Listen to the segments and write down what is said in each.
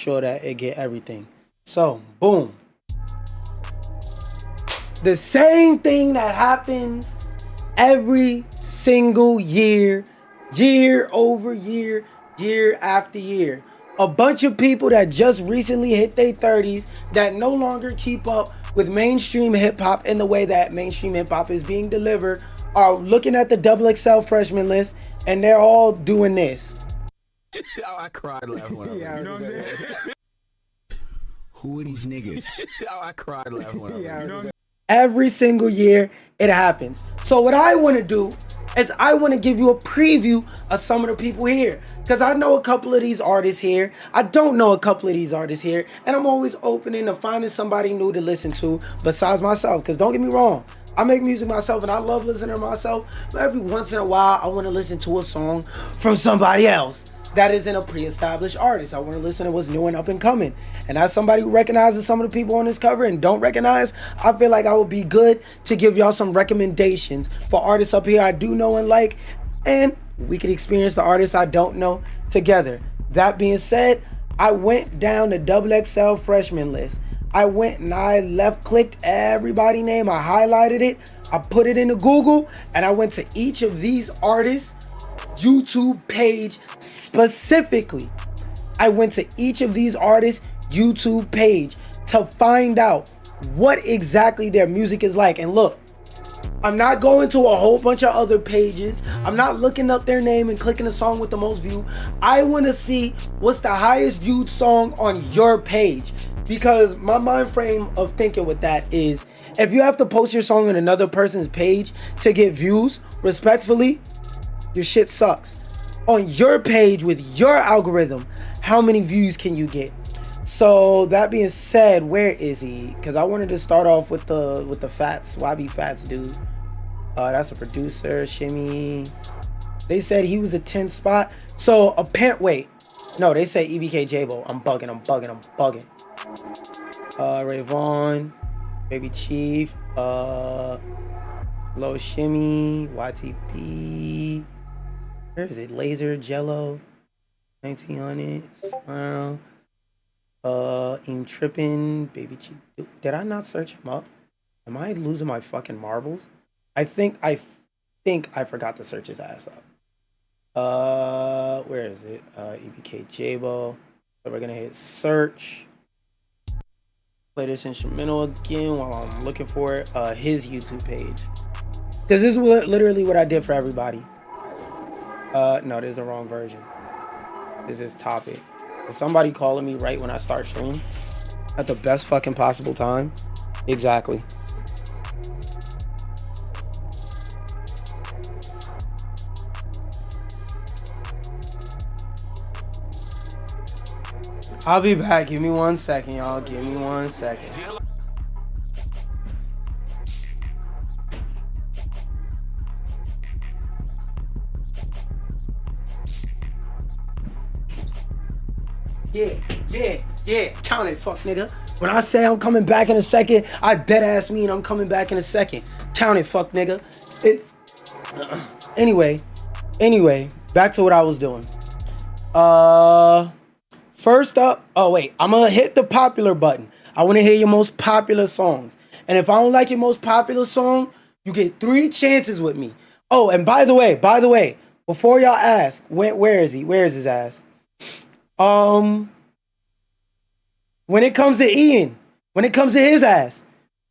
sure that it get everything. So, boom. The same thing that happens every single year, year over year, year after year. A bunch of people that just recently hit their 30s that no longer keep up with mainstream hip hop in the way that mainstream hip hop is being delivered are looking at the XXL freshman list and they're all doing this. I cried laughing when I read it. You know what I'm saying? Who are these niggas? I cried laughing when I read it. Every single year it happens. So what I want to do is I want to give you a preview of some of the people here. Because I know a couple of these artists here. I don't know a couple of these artists here. And I'm always open to finding somebody new to listen to besides myself. Because don't get me wrong, I make music myself and I love listening to myself. But every once in a while, I want to listen to a song from somebody else that isn't a pre-established artist. I want to listen to what's new and up and coming. And as somebody who recognizes some of the people on this cover and don't recognize, I feel like I would be good to give y'all some recommendations for artists up here I do know and like, and we could experience the artists I don't know together. That being said, I went down the XXL freshman list. I went and I left clicked everybody's name. I highlighted it. I put it into Google and I went to each of these artists' YouTube page specifically. I went to each of these artists' YouTube page to find out what exactly their music is like. And look, I'm not going to a whole bunch of other pages. I'm not looking up their name and clicking a song with the most view. I want to see what's the highest viewed song on your page. Because my mind frame of thinking with that is, if you have to post your song on another person's page to get views, respectfully, your shit sucks. On your page with your algorithm, how many views can you get? So that being said, where is he? Because I wanted to start off with the Fats, YB Fats dude. That's a producer, Shimmy. They said he was a 10th spot. So wait, no, they say EBK J-Bo. I'm bugging. Ray Vaughn, Baby Chief, Low Shimmy, YTP. Where is it? Laser, Jello, 1900, Smile, I'm tripping, Baby Chief. Did I not search him up? Am I losing my fucking marbles? I think I forgot to search his ass up. Where is it? EBK J-Bo. So we're gonna hit search. Play this instrumental again while I'm looking for it. His YouTube page. Because this is literally what I did for everybody. No, this is the wrong version. This is topic. Is somebody calling me right when I start streaming? At the best fucking possible time? Exactly. I'll be back. Give me 1 second, y'all. Give me 1 second. Yeah. Count it, fuck nigga. When I say I'm coming back in a second, I dead ass mean I'm coming back in a second. Count it, fuck nigga. Anyway, back to what I was doing. First up, I'm gonna hit the popular button. I wanna hear your most popular songs. And if I don't like your most popular song, you get 3 chances with me. Oh, and by the way, before y'all ask, where is he? Where is his ass? When it comes to Ian, when it comes to his ass,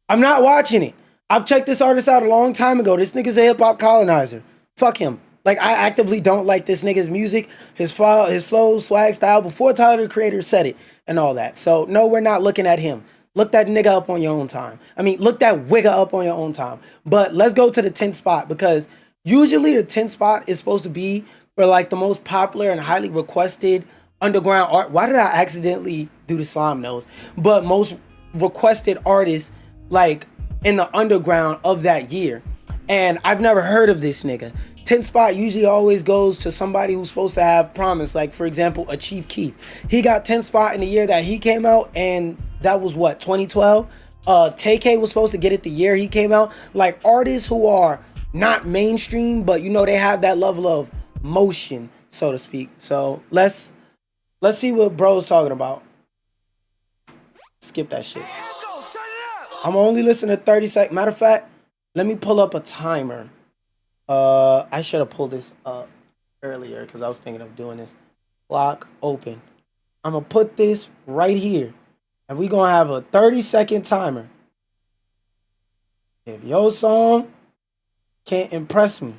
I'm not watching it. I've checked this artist out a long time ago. This nigga's a hip-hop colonizer. Fuck him. Like, I actively don't like this nigga's music, his flow, swag, style, before Tyler, the Creator, said it and all that. So, no, we're not looking at him. Look that nigga up on your own time. Look that wigga up on your own time. But let's go to the 10th spot, because usually the 10th spot is supposed to be for, like, the most popular and highly requested underground art. Why did I accidentally do the slime nose? But most requested artists, like, in the underground of that year. And I've never heard of this nigga. 10th spot usually always goes to somebody who's supposed to have promise. Like, for example, a Chief Keef. He got 10th spot in the year that he came out, and that was what, 2012? TK was supposed to get it the year he came out. Like, artists who are not mainstream, but you know, they have that level of motion, so to speak. So let's see what bro's talking about. Skip that shit. I'm only listening to 30 seconds. Matter of fact, let me pull up a timer. I should have pulled this up earlier because I was thinking of doing this. Clock open. I'm gonna put this right here, and we gonna have a 30-second timer. If your song can't impress me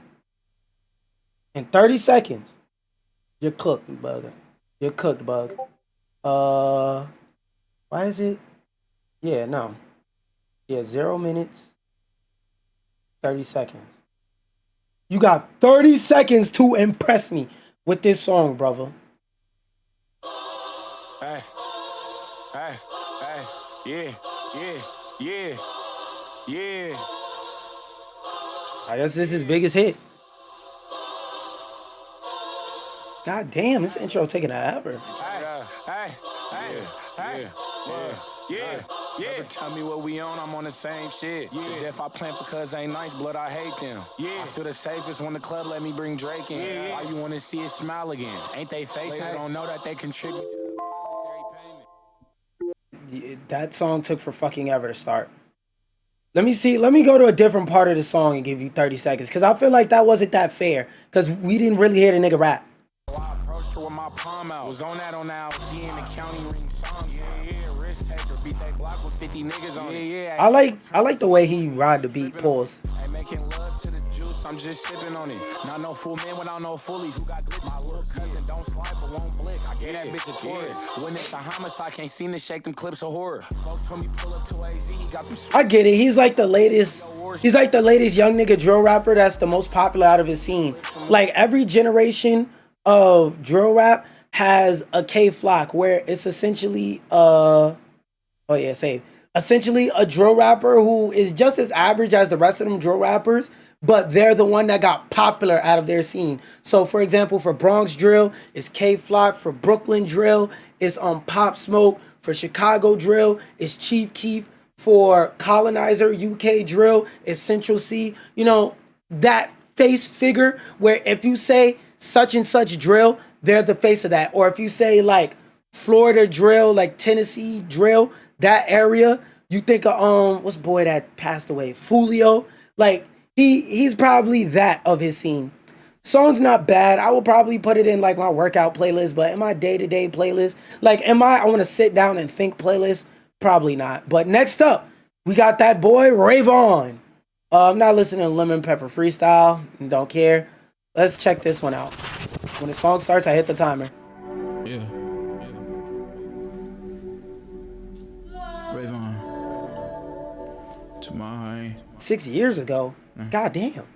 in 30 seconds, you're cooked, bug. You're cooked, bug. Why is it? Yeah, no. Yeah, 0 minutes, 30 seconds. You got 30 seconds to impress me with this song, brother. Hey, hey, hey, yeah, yeah, yeah, yeah. I guess this is his biggest hit. God damn, this intro taking forever. Yeah. Tell me what we on, I'm on the same shit. Yeah. The death I plan for cuz ain't nice, blood I hate them. Yeah. I feel the safest when the club let me bring Drake in. Yeah. Why you wanna see it smile again? Ain't they facing? They don't know that they contribute to the payment. That song took for fucking ever to start. Let me go to a different part of the song and give you 30 seconds. Cause I feel like that wasn't that fair. Cause we didn't really hear the nigga rap. I approached her with my palm out. Was on that. She in the county ring song. Yeah. Risk taker. Beat that block with 50 niggas on it. Yeah. I like the way he ride the beat. Pause. I making love to the juice. I'm just sipping on it. Not no full man without no fullies. Who got glitches? My little cousin don't slide but won't blick. I gave that bitch a tour. When it's a homicide, can't seem to shake them clips of horror. Folks told me pull up to AZ. He got them. I get it. He's like the latest young nigga drill rapper that's the most popular out of his scene. Like every generation of drill rap has a K-Flock where it's essentially essentially a drill rapper who is just as average as the rest of them drill rappers, but they're the one that got popular out of their scene. So for example, for Bronx drill, it's K-Flock. For Brooklyn drill, it's Pop Smoke. For Chicago drill, it's Chief Keef. For Colonizer UK drill, it's Central C. You know, that face figure where if you say such and such drill, they're the face of that. Or if you say like Florida drill, like Tennessee drill, that area, you think of what's the boy that passed away? Fulio. Like he's probably that of his scene. Song's not bad. I will probably put it in like my workout playlist, but in my day-to-day playlist, like I want to sit down and think playlist, probably not. But next up, we got that boy Ray Vaughn. I'm not listening to Lemon Pepper Freestyle. Don't care. Let's check this one out. When the song starts, I hit the timer. Yeah. Ray Vaughn. To my 6 years ago. God damn.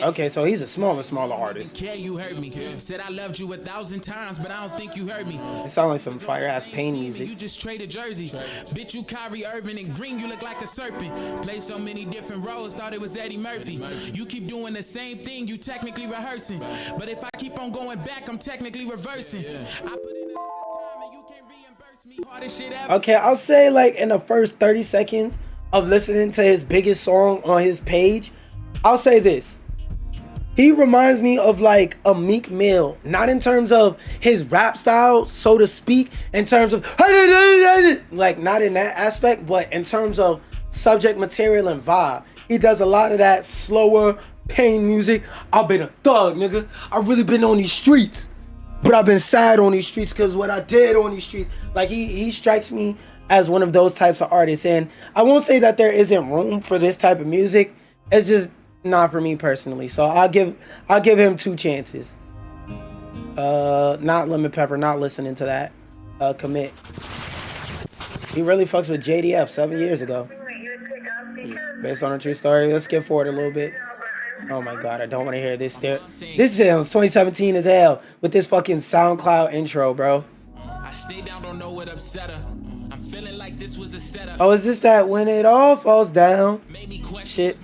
Okay, so he's a smaller artist. You heard me. Said I loved you 1,000 times, but I don't think you heard me. It sounds like some fire ass pain music. You just traded jerseys. Bitch, you Kyrie Irving and green, you look like a serpent. Play so many different roles, thought it was Eddie Murphy. You keep doing the same thing, you technically rehearsing. But if I keep on going back, I'm technically reversing. I put in a lot of time and you can't reimburse me. Hardest shit ever. Okay, I'll say like in the first 30 seconds of listening to his biggest song on his page, I'll say this. He reminds me of like a Meek Mill, not in terms of his rap style, so to speak, in terms of like not in that aspect, but in terms of subject material and vibe. He does a lot of that slower pain music. I've been a thug, nigga. I've really been on these streets, but I've been sad on these streets because what I did on these streets. Like he strikes me as one of those types of artists, and I won't say that there isn't room for this type of music. It's just not for me personally, so I'll give him 2 chances. Not Lemon Pepper, not listening to that. Commit. He really fucks with JDF 7 years ago. Based on a true story. Let's skip forward a little bit. Oh my god, I don't want to hear this. This sounds 2017 as hell with this fucking SoundCloud intro, bro. I stay down, don't know what upset her. I'm feeling like this was a setup. Oh, is this that when it all falls down? Shit.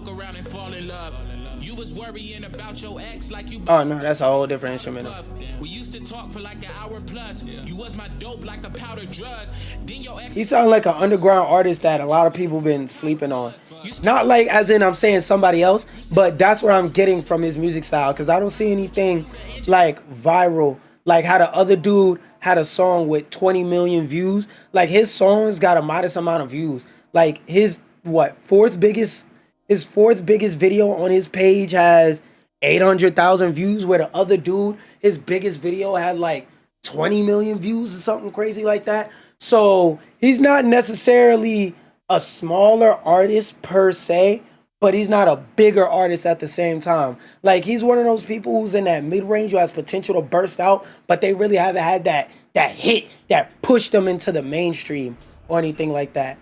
Around and fall in love. You was worrying about your ex like you. Oh no, that's a whole different instrumental. We used to talk for like an hour plus. You was my dope like a powder drug. Then your ex. He sounds like an underground artist that a lot of people been sleeping on. Not like as in I'm saying somebody else, but that's what I'm getting from his music style. Cause I don't see anything like viral, like how the other dude had a song with 20 million views. Like his songs got a modest amount of views. Like his fourth biggest video on his page has 800,000 views, where the other dude, his biggest video had like 20 million views or something crazy like that. So he's not necessarily a smaller artist per se, but he's not a bigger artist at the same time. Like he's one of those people who's in that mid-range who has potential to burst out, but they really haven't had that hit that pushed them into the mainstream or anything like that.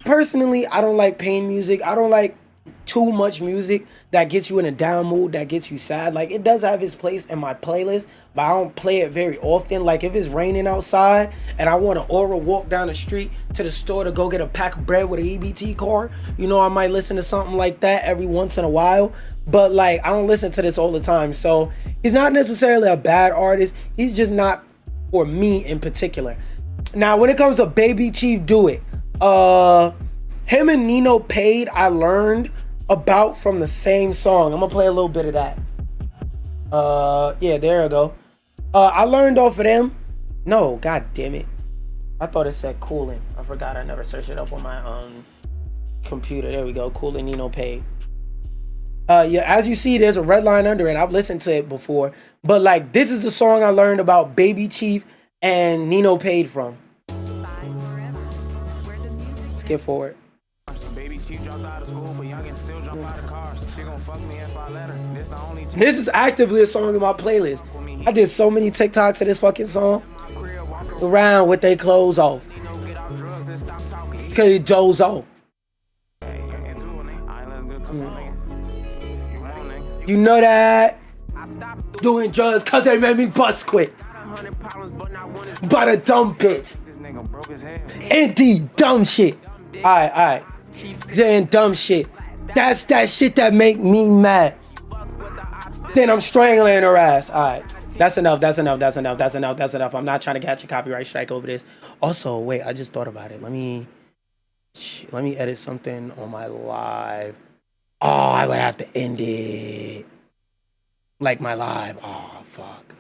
Personally, I don't like pain music. I don't like too much music that gets you in a down mood, that gets you sad. Like it does have its place in my playlist, but I don't play it very often. Like if it's raining outside and I want to aura walk down the street to the store to go get a pack of bread with an EBT card, you know, I might listen to something like that every once in a while. But like I don't listen to this all the time. So he's not necessarily a bad artist. He's just not for me in particular. Now when it comes to Baby Chief Do It, him and Nino Paid, I learned about from the same song. I'm gonna play a little bit of that. Yeah, there we go. I learned off of them. No, god damn it. I thought it said Cooling. I forgot, I never searched it up on my computer. There we go, Cooling Nino Paid. Yeah, as you see, there's a red line under it. I've listened to it before. But like, this is the song I learned about Baby Chief and Nino Paid from. Skip forward. Baby Chief dropped out of school, but youngin' still jump out of cars. She gon' fuck me if I let her. This the only time. This is actively a song in my playlist. I did so many TikToks of this fucking song. Around with their clothes off. Cause he doze off. You know that. Doing drugs cause they made me bust quick. But a dumb bitch. Indeed, dumb shit. Alright. Saying dumb shit. That's that shit that make me mad. Then I'm strangling her ass. Alright. That's enough. I'm not trying to catch a copyright strike over this. Also, wait, I just thought about it. Let me edit something on my live. Oh, I would have to end it. Like my live. Oh, fuck.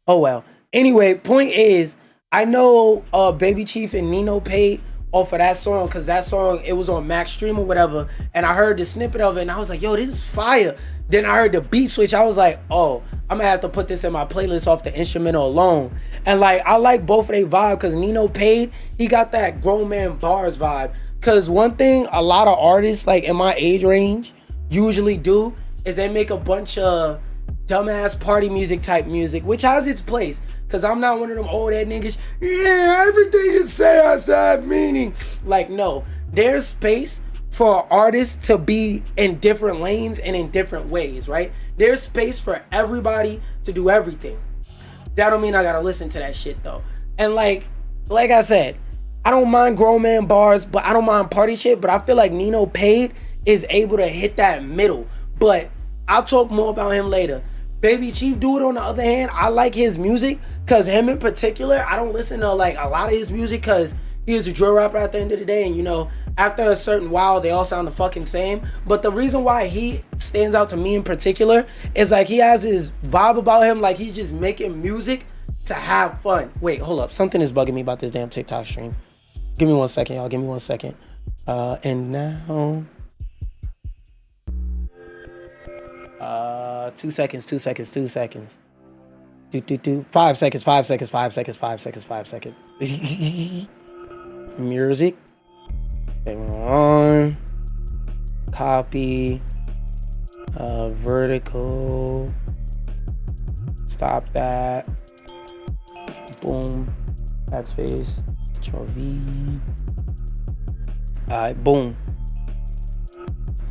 Oh, well. Anyway, point is, I know Baby Chief and Nino Paid off of that song, because that song, it was on Max Stream or whatever, and I heard the snippet of it, and I was like, yo, this is fire. Then I heard the beat switch. I was like, oh, I'm gonna have to put this in my playlist off the instrumental alone. And like, I like both of their vibe, because Nino Paid, he got that grown man bars vibe. Because one thing a lot of artists, like in my age range, usually do, is they make a bunch of dumbass party music type music, which has its place. Cause I'm not one of them old head niggas. Yeah, everything you say has to have meaning. Like, no, there's space for artists to be in different lanes and in different ways, right? There's space for everybody to do everything. That don't mean I gotta listen to that shit though. And like I said, I don't mind grown man bars, but I don't mind party shit. But I feel like Nino Paid is able to hit that middle. But I'll talk more about him later. Baby Chief Do It, on the other hand, I like his music, because him in particular, I don't listen to like a lot of his music because he is a drill rapper at the end of the day, and you know, after a certain while they all sound the fucking same. But the reason why he stands out to me in particular is like he has his vibe about him, like he's just making music to have fun. Wait, hold up, something is bugging me about this damn TikTok stream. Give me 1 second, y'all, give me 1 second. And now 2 seconds. 5 seconds. Music. On. Copy. Vertical. Stop that. Boom. Backspace. Control V. Alright, boom.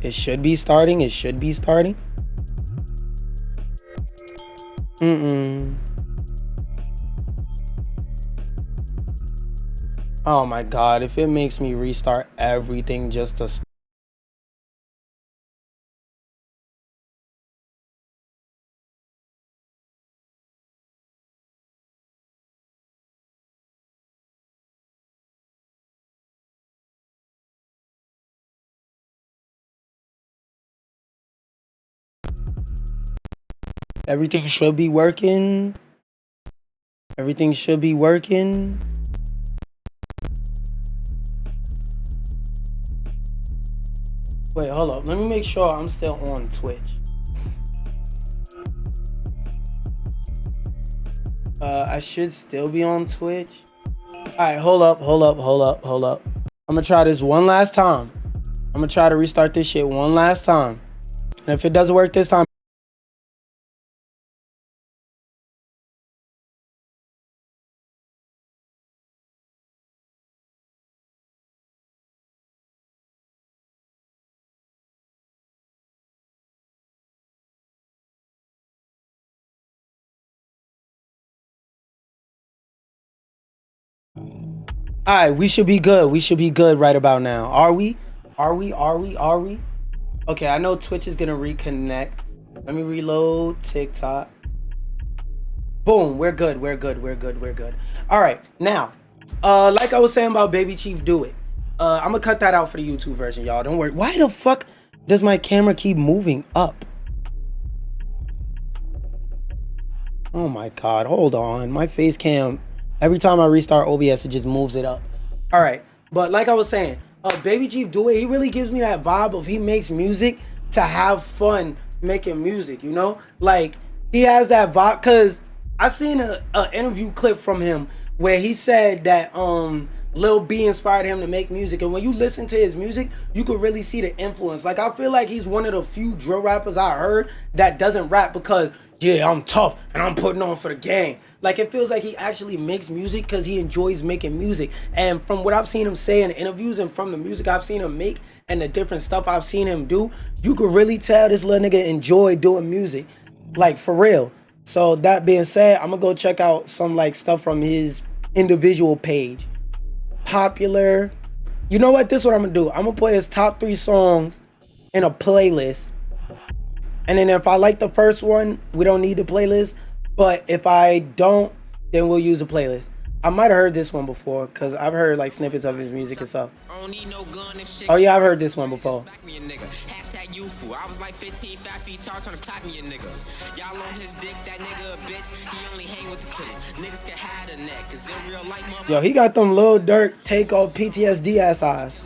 It should be starting. Oh my god, if it makes me restart everything just to everything should be working. Everything should be working. Wait, hold up. Let me make sure I'm still on Twitch. I should still be on Twitch. Alright, hold up. I'm gonna try this one last time. I'm gonna try to restart this shit one last time. And if it doesn't work this time, alright, we should be good. We should be good right about now. Are we? Okay, I know Twitch is gonna reconnect. Let me reload TikTok. Boom, we're good. Alright, now, like I was saying about Baby Chief Do It. I'm gonna cut that out for the YouTube version, y'all. Don't worry. Why the fuck does my camera keep moving up? Oh my god, hold on. My face cam, every time I restart OBS, it just moves it up. Alright, but like I was saying, Baby Chief Do It, he really gives me that vibe of he makes music to have fun making music, you know? Like, he has that vibe, because I seen a interview clip from him where he said that Lil B inspired him to make music, and when you listen to his music, you could really see the influence. Like, I feel like he's one of the few drill rappers I heard that doesn't rap because, yeah, I'm tough and I'm putting on for the gang. Like, it feels like he actually makes music because he enjoys making music. And from what I've seen him say in interviews and from the music I've seen him make and the different stuff I've seen him do, you could really tell this little nigga enjoy doing music. Like, for real. So that being said, I'm gonna go check out some like stuff from his individual page. Popular. You know what? This is what I'm gonna do. I'm gonna put his top 3 songs in a playlist. And then if I like the first one, we don't need the playlist. But if I don't, then we'll use the playlist. I might have heard this one before because I've heard like snippets of his music and stuff. Oh yeah, I've heard this one before. Hashtag youthful. I was like 15, 5 feet tall, trying to clap me a nigga. Y'all on his dick, that nigga a bitch. He only hang with the killer. Niggas can hide a neck, cause in real life, yo, he got them Lil Durk take off PTSD ass eyes.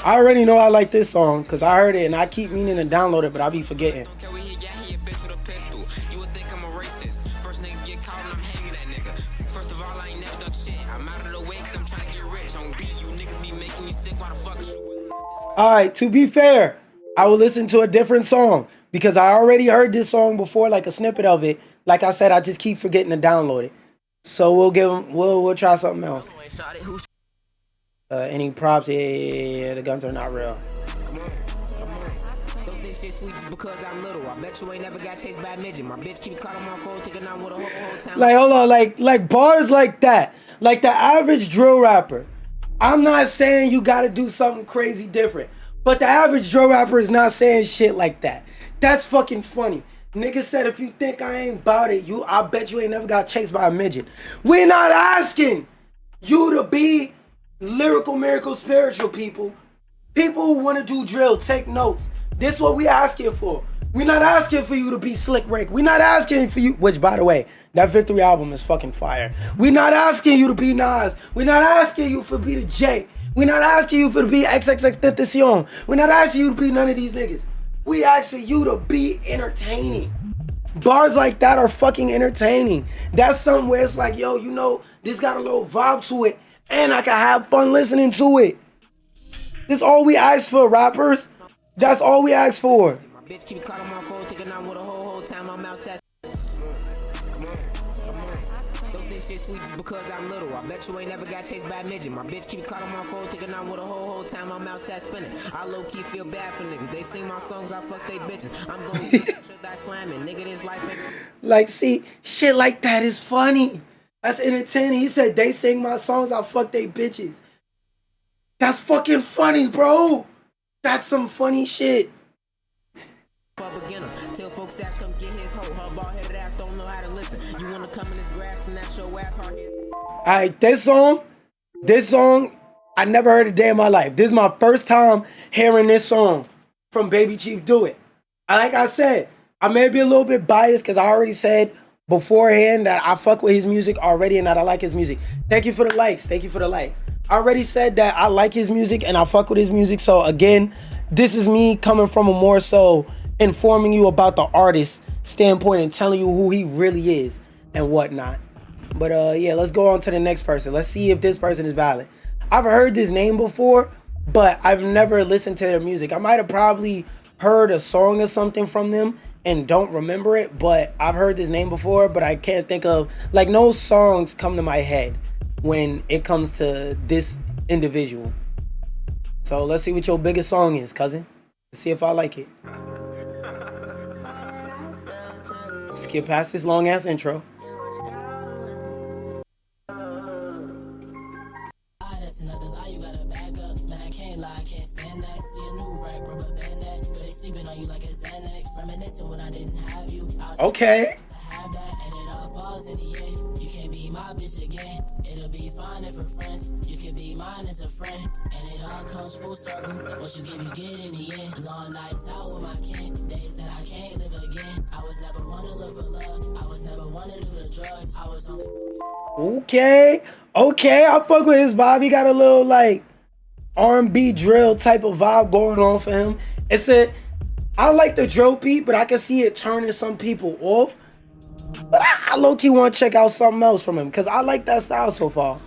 I already know I like this song because I heard it and I keep meaning to download it, but I be forgetting. Alright, to be fair, I will listen to a different song because I already heard this song before, like a snippet of it. Like I said, I just keep forgetting to download it. So we'll try something else. Any props? Yeah, the guns are not real. Like, hold on, like bars like that. Like the average drill rapper. I'm not saying you gotta do something crazy different, but the average drill rapper is not saying shit like that. That's fucking funny. Nigga said if you think I ain't about it, I bet you ain't never got chased by a midget. We're not asking you to be lyrical, miracle, spiritual people. People who want to do drill, take notes. This is what we asking for. We're not asking for you to be Slick Rick. We're not asking for you, which by the way, that Victory album is fucking fire. We're not asking you to be Nas. We're not asking you for be the J. We're not asking you for to be XXX Tentacion. We're not asking you to be none of these niggas. We asking you to be entertaining. Bars like that are fucking entertaining. That's something where it's like, yo, you know, this got a little vibe to it, and I can have fun listening to it. This all we ask for, rappers. That's all we ask for. Bitch keep calling my phone, thinking I'm with a whole time I'm outside. Don't think shit sweet just because I'm little. I bet you ain't never got chased by a midget. My bitch keep calling my phone, thinking I'm with a whole time I'm outside spinning. I low key feel bad for niggas. They sing my songs, I fuck they bitches. I'm going to that slamming, nigga. This life ain't. Like, see, shit like that is funny. That's entertaining. He said they sing my songs, I fuck they bitches. That's fucking funny, bro. That's some funny shit. For beginners, tell folks that come get his hoe. Her bald-headed ass don't know how to listen. You wanna come in this grass and that's your ass hard. Alright, this song, I never heard a day in my life. This is my first time hearing this song from Baby Chief Do It. Like I said, I may be a little bit biased because I already said beforehand that I fuck with his music already and that I like his music. Thank you for the likes. Thank you for the likes. I already said that I like his music and I fuck with his music. So again, this is me coming from a more so informing you about the artist standpoint and telling you who he really is and whatnot. But yeah, let's go on to the next person. Let's see if this person is valid. I've heard this name before, but I've never listened to their music. I might have probably heard a song or something from them and don't remember it, but I've heard this name before, but I can't think of, like, no songs come to my head when it comes to this individual. So let's see what your biggest song is, cousin. Let's see if I like it. Skip past this long ass intro. That's another lie, you gotta back up. Man, I can't lie, I can't stand that. See a new rack, rubber band that. But they sleeping on you like a Xanax. Reminiscing when I didn't have you. Okay. Have that, and it all falls in the end. You can't be my bitch again. It'll be fine if we're friends. You can be mine as a friend. And it all comes full circle. What you give, you get in the end. Long nights out with my kin. Days that I can't live again. I was never one to look for love. I was never one to do the drugs. I was only... Okay, I fuck with his vibe. He got a little like R&B drill type of vibe going on for him. I like the drill beat, but I can see it turning some people off. But I low-key want to check out something else from him because I like that style so far.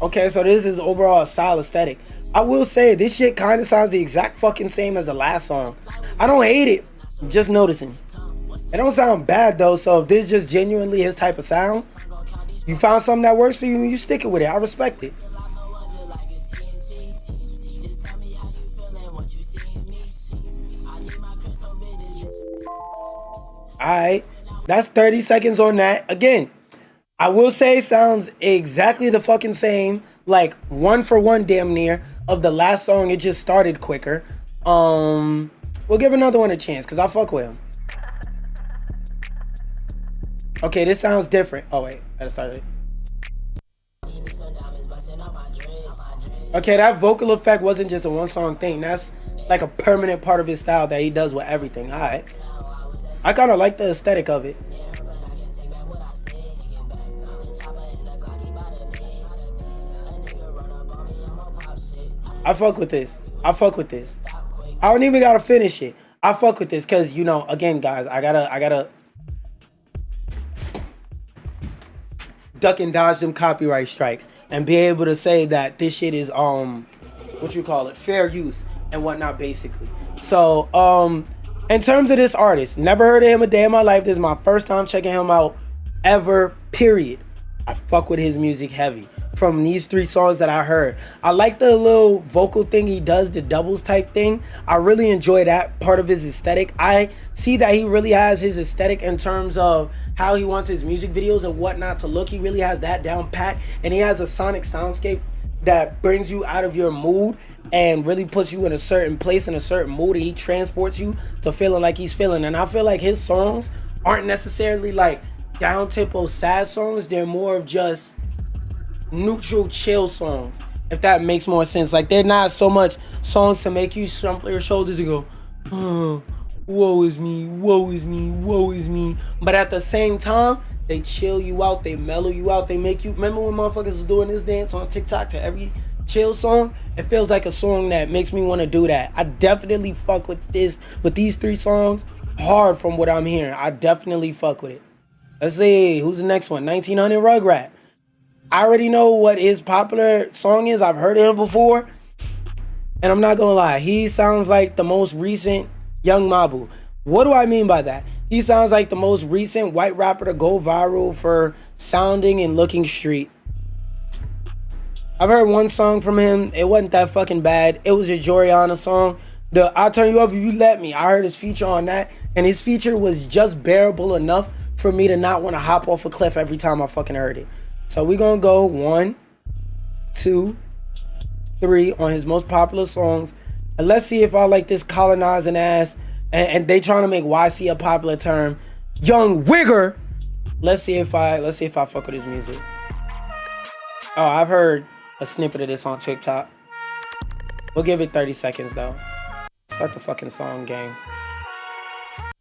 Okay, so this is overall a style aesthetic. I will say this shit kind of sounds the exact fucking same as the last song. I don't hate it, just noticing. It don't sound bad though, so if this is just genuinely his type of sound, you found something that works for you and you stick it with it. I respect it. Alright, that's 30 seconds on that. Again, I will say it sounds exactly the fucking same, like one for one damn near of the last song. It just started quicker. We'll give another one a chance because I fuck with him. Okay, this sounds different. Oh wait, I started. Okay, that vocal effect wasn't just a one song thing. That's like a permanent part of his style that he does with everything. Alright, I kind of like the aesthetic of it. I fuck with this. I don't even gotta finish it. I fuck with this because, you know, again, guys, I gotta duck and dodge them copyright strikes and be able to say that this shit is fair use and whatnot, basically. So in terms of this artist, never heard of him a day in my life. This is my first time checking him out ever, period. I fuck with his music heavy. From these 3 songs that I heard, I like the little vocal thing he does, the doubles type thing. I really enjoy that part of his aesthetic. I see that he really has his aesthetic in terms of how he wants his music videos and whatnot to look. He really has that down pat, and he has a sonic soundscape that brings you out of your mood and really puts you in a certain place, in a certain mood, and he transports you to feeling like he's feeling. And I feel like his songs aren't necessarily like down-tempo sad songs. They're more of just neutral chill songs, if that makes more sense. Like, they're not so much songs to make you stumble your shoulders and go, oh, woe is me, woe is me, woe is me. But at the same time, they chill you out, they mellow you out, they make you, remember when motherfuckers was doing this dance on TikTok to every chill song? It feels like a song that makes me want to do that. I definitely fuck with these 3 songs hard from what I'm hearing. I definitely fuck with it. Let's see, who's the next one? 1900 Rugrat. I already know what his popular song is. I've heard of him before. And I'm not gonna lie, he sounds like the most recent Young Mabu. What do I mean by that? He sounds like the most recent white rapper to go viral for sounding and looking street. I've heard one song from him. It wasn't that fucking bad. It was a Joriana song. The I'll Turn You Up If You Let Me. I heard his feature on that. And his feature was just bearable enough for me to not want to hop off a cliff every time I fucking heard it. So we're going to go 1, 2, 3 on his most popular songs. And let's see if I like this colonizing ass. And they trying to make YC a popular term. Young Wigger. Let's see if I fuck with his music. Oh, I've heard a snippet of this on TikTok. We'll give it 30 seconds though. Start the fucking song, gang.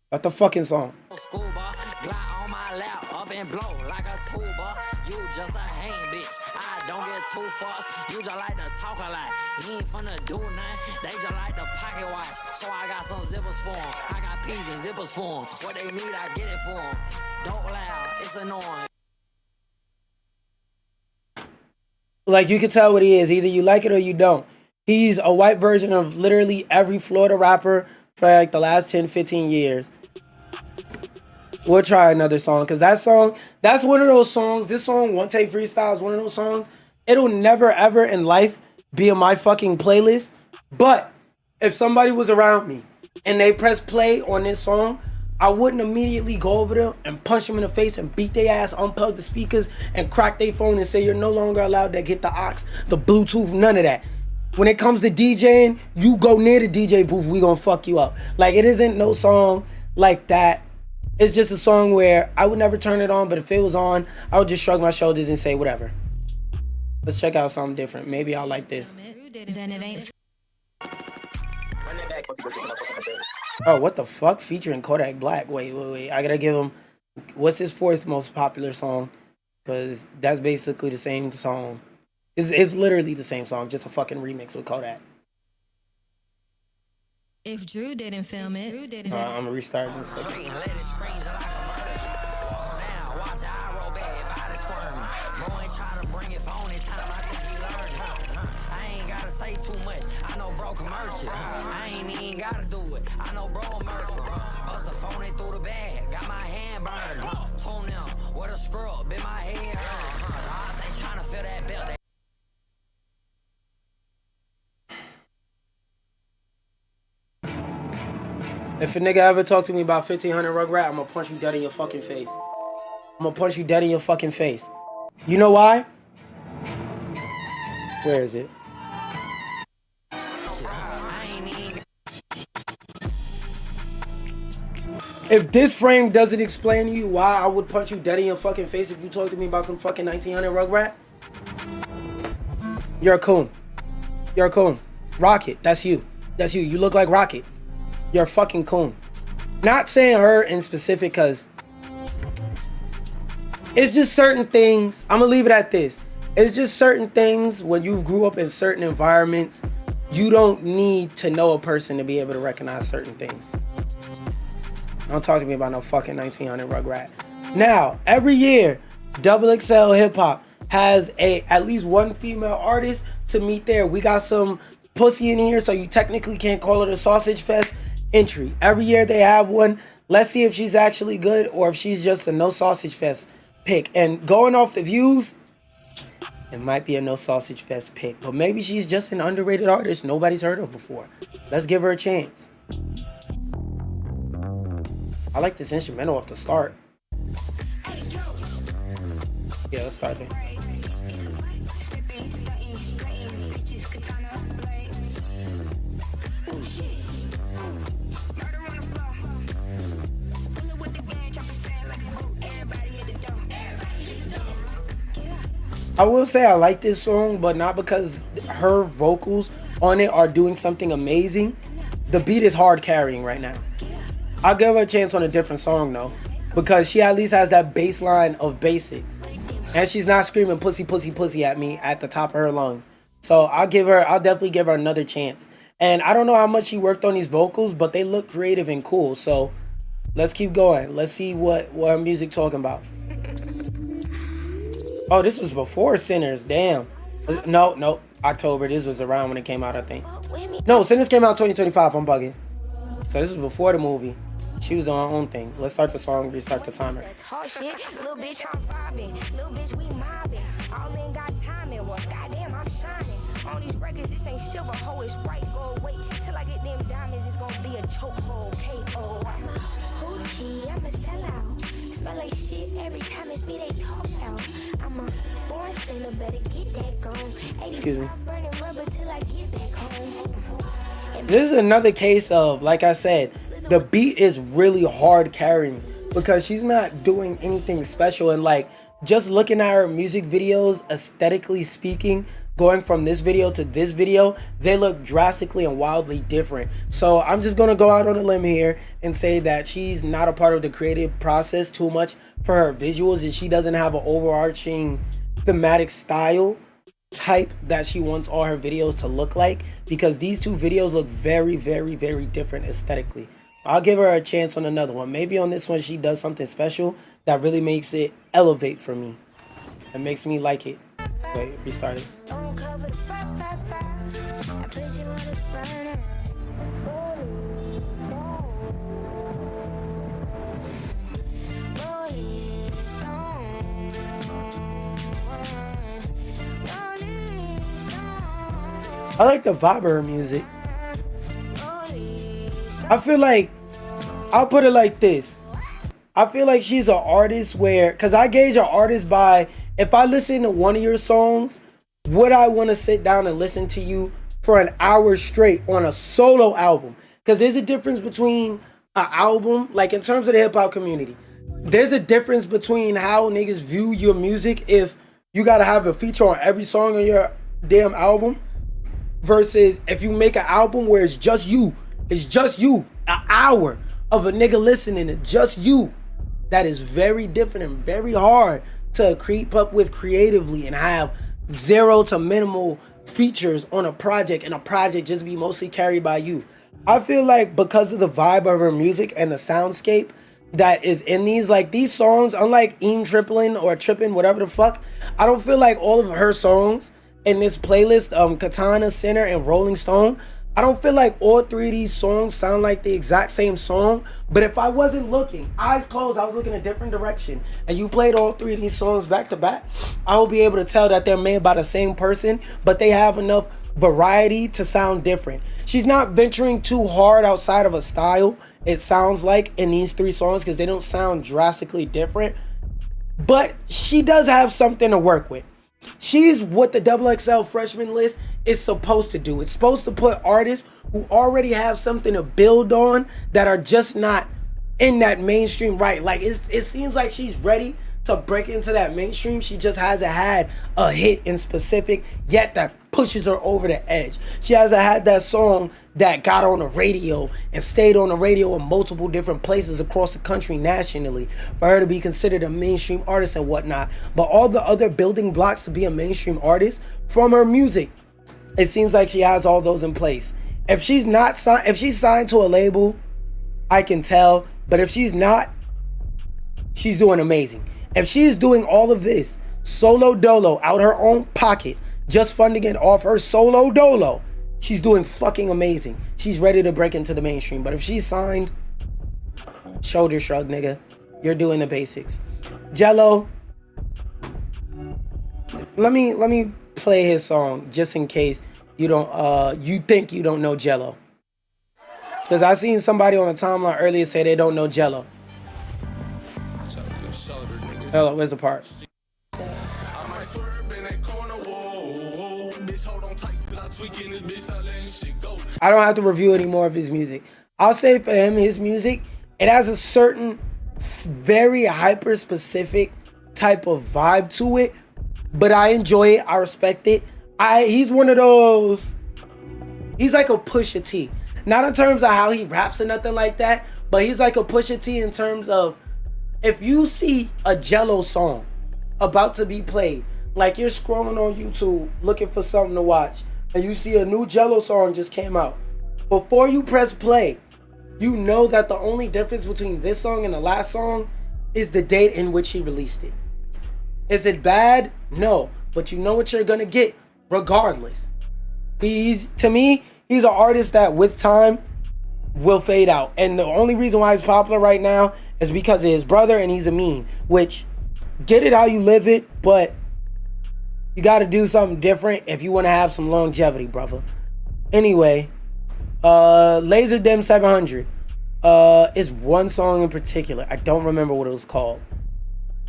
Start the fucking song. Scuba, glide on my lap, up and blow like a tuba. You just a hang bitch. I don't get too fussed. You just like to talk a lot. You ain't finna do nothing. They just like to pocket watch. So I got some zippers for them. I got P's and zippers for them. What they need, I get it for them. Don't loud, it's annoying. Like, you can tell what he is. Either you like it or you don't. He's a white version of literally every Florida rapper for like the last 10, 15 years. We'll try another song, because that song, that's one of those songs. This song, One Take Freestyle, is one of those songs. It'll never, ever in life be in my fucking playlist. But if somebody was around me and they press play on this song, I wouldn't immediately go over them and punch them in the face and beat their ass, unplug the speakers, and crack their phone and say you're no longer allowed to get the aux, the Bluetooth, none of that. When it comes to DJing, you go near the DJ booth, we gonna fuck you up. Like, it isn't no song like that. It's just a song where I would never turn it on, but if it was on, I would just shrug my shoulders and say whatever. Let's check out something different. Maybe I'll like this. Then it ain't. Oh, what the fuck? Featuring Kodak Black. Wait. I gotta give him... What's his fourth most popular song? Because that's basically the same song. It's literally the same song, just a fucking remix with Kodak. If Drew didn't film it, I'm gonna restart this. I ain't even gotta do it. I know bro murder. Bust the phone in through the bag. Got my hand burned. Tune them with a scrub in my head. I say trying to feel that belt. If a nigga ever talk to me about 1500 Rugrat, I'm gonna punch you dead in your fucking face. I'm gonna punch you dead in your fucking face. You know why? Where is it? If this frame doesn't explain to you why I would punch you dead in your fucking face if you talk to me about some fucking 1900 Rugrat, you're a coon. You're a coon. Rocket, that's you. That's you. You look like Rocket. You're a fucking coon. Not saying her in specific, because it's just certain things. I'm gonna leave it at this. It's just certain things when you grew up in certain environments, you don't need to know a person to be able to recognize certain things. Don't talk to me about no fucking 1900 Rugrat. Now, every year, XXL Hip Hop has at least one female artist to meet there. We got some pussy in here, so you technically can't call it a sausage fest entry. Every year they have one. Let's see if she's actually good or if she's just a no sausage fest pick. And going off the views, it might be a no sausage fest pick, but maybe she's just an underrated artist nobody's heard of before. Let's give her a chance. I like this instrumental off the start. Yeah, let's start there. I will say I like this song, but not because her vocals on it are doing something amazing. The beat is hard carrying right now. I'll give her a chance on a different song though, because she at least has that bass line of basics, and she's not screaming pussy pussy pussy at me at the top of her lungs. So I'll definitely give her another chance. And I don't know how much she worked on these vocals, but they look creative and cool. So let's keep going. Let's see what her music talking about. Oh, this was before Sinners. Damn. No, October. This was around when it came out, I think. No, Sinners came out 2025. I'm bugging. So this was before the movie. She was on her own thing. Let's start the song, restart the timer. Talk shit, little bitch, I'm vibing. Little bitch, we mobbing. All in got timing. Well, goddamn, I'm shining. On these records, this ain't silver, hoe, it's bright gold. Wait till I get them diamonds, it's gonna be a chokehold. K.O. I'm a hoochie, I'm a sellout. Smell like shit every time it's me they talk out. I'm a born sinner, better get that gone. Excuse me. Burning rubber till I get back home. This is another case of, like I said, the beat is really hard carrying because she's not doing anything special. And like, just looking at her music videos, aesthetically speaking, going from this video to this video, they look drastically and wildly different. So I'm just gonna go out on a limb here and say that she's not a part of the creative process too much for her visuals, and she doesn't have an overarching thematic style type that she wants all her videos to look like, because these two videos look very, very, very different aesthetically. I'll give her a chance on another one. Maybe on this one she does something special that really makes it elevate for me. It makes me like it. Wait, restart it. I like the vibe of her music. I feel like, I'll put it like this. I feel like she's an artist where, because I gauge an artist by, if I listen to one of your songs, would I want to sit down and listen to you for an hour straight on a solo album? Because there's a difference between an album, like in terms of the hip hop community, there's a difference between how niggas view your music if you got to have a feature on every song on your damn album, versus if you make an album where it's just you, an hour of a nigga listening to just you. That is very different and very hard to creep up with creatively and have zero to minimal features on a project, and a project just be mostly carried by you. I feel like because of the vibe of her music and the soundscape that is in these, like these songs, unlike Trippin' or Trippin', whatever the fuck, I don't feel like all of her songs in this playlist, Katana, Sinner, and Rolling Stone, I don't feel like all three of these songs sound like the exact same song. But if I wasn't looking, eyes closed, I was looking a different direction, and you played all three of these songs back to back, I will be able to tell that they're made by the same person, but they have enough variety to sound different. She's not venturing too hard outside of a style, it sounds like, in these three songs, because they don't sound drastically different. But she does have something to work with. She's what the XXL freshman list is supposed to do. It's supposed to put artists who already have something to build on that are just not in that mainstream, right? Like it seems like she's ready to break into that mainstream. She just hasn't had a hit in specific yet that pushes her over the edge. She hasn't had that song that got on the radio and stayed on the radio in multiple different places across the country nationally for her to be considered a mainstream artist and whatnot. But all the other building blocks to be a mainstream artist from her music, it seems like she has all those in place. If she's not signed, if she's signed to a label, I can tell. But if she's not, she's doing amazing. If she is doing all of this solo dolo out her own pocket, just funding it off her solo dolo, she's doing fucking amazing. She's ready to break into the mainstream. But if she's signed, shoulder shrug, nigga. You're doing the basics. Jello, let me play his song just in case you don't you think you don't know Jello. Because I seen somebody on the timeline earlier say they don't know Jello. Hello, where's the part? I don't have to review any more of his music. I'll say for him, his music, it has a certain very hyper specific type of vibe to it, but I enjoy it. I respect it. He's one of those, he's like a Pusha T. Not in terms of how he raps or nothing like that, but he's like a Pusha T in terms of, if you see a Jello song about to be played, like you're scrolling on YouTube looking for something to watch, and you see a new Jello song just came out, before you press play, you know that the only difference between this song and the last song is the date in which he released it. Is it bad? No, but you know what you're gonna get regardless. To me, he's an artist that with time will fade out, and the only reason why he's popular right now is because of his brother, and he's a meme, which, get it how you live it, but you got to do something different if you want to have some longevity, brother. Anyway, Laser Dim 700 is one song in particular. I don't remember what it was called.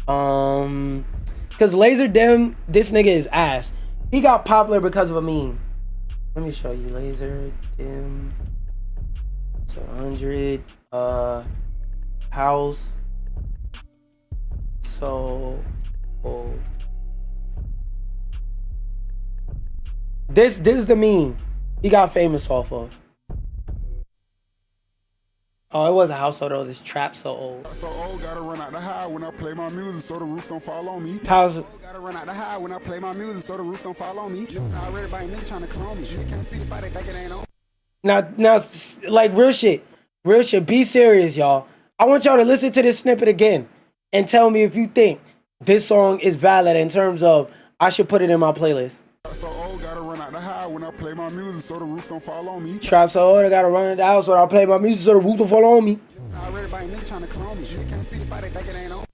Because Laser Dim, this nigga is ass. He got popular because of a meme. Let me show you. Laser Dim 700 house so old. This is the meme he got famous off of. Oh, it was a household. It was this trap so old. So old, gotta run out the high when I play my music so the roof don't fall on me. How's Gotta run out the high when I play my music so the roof don't fall on me. Already by nigga trying to clone me. You can't see the fight, they think it ain't on. now, like real shit. Be serious, y'all. I want y'all to listen to this snippet again and tell me if you think this song is valid in terms of I should put it in my playlist. So old, gotta run out the high when I play my music so the roof don't fall on me. Trap so old, I gotta run in the house when I play my music so the roof don't fall on me. Already by nigga trying to clone me. You can't see the fight, they think it ain't on.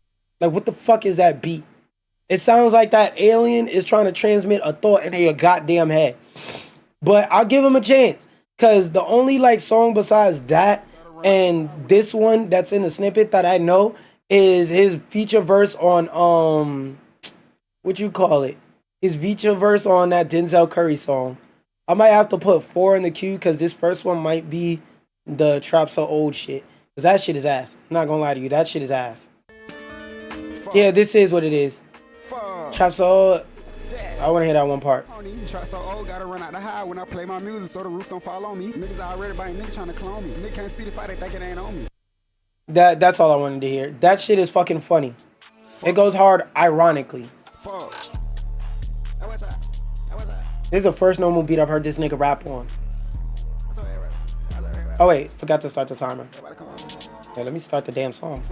Like, what the fuck is that beat? It sounds like that alien is trying to transmit a thought into your goddamn head. But I'll give him a chance. Because the only, like, song besides that and this one that's in the snippet that I know is his feature verse on, what you call it? His feature verse on that Denzel Curry song. I might have to put 4 in the queue because this first one might be the Trap So Old shit. Because that shit is ass. I'm not gonna lie to you. That shit is ass. Yeah, this is what it is. Trap So Old. I want to hear that one part. Trap so old, gotta run out the high when I play my music so the roof don't fall on me. Niggas already by nigga trying to clone me. Nigga can't see the fight, they think it ain't on me. That's all I wanted to hear. That shit is fucking funny. It goes hard ironically. Fuck. This is the first normal beat I've heard this nigga rap on. Oh wait, forgot to start the timer. Yeah, let me start the damn song.